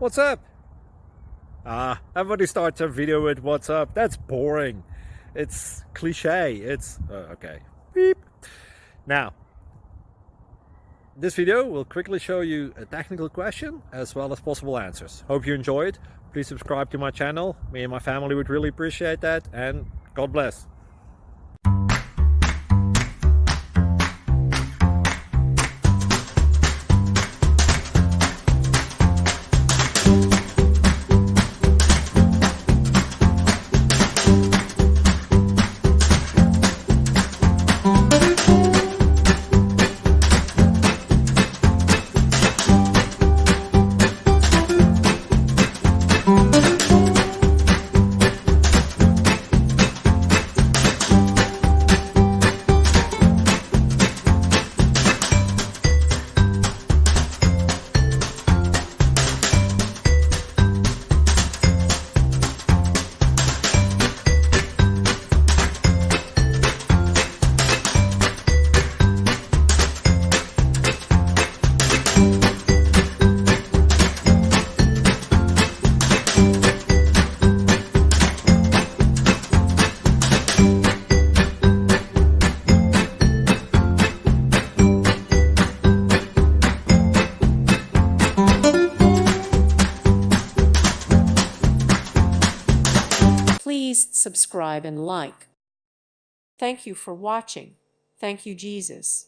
What's up? Everybody starts a video with what's up. That's boring. It's cliche. It's okay. Beep. Now, this video will quickly show you a technical question as well as possible answers. Hope you enjoyed. Please subscribe to my channel. Me and my family would really appreciate that, and God bless. Please subscribe and like. Thank you for watching. Thank you, Jesus.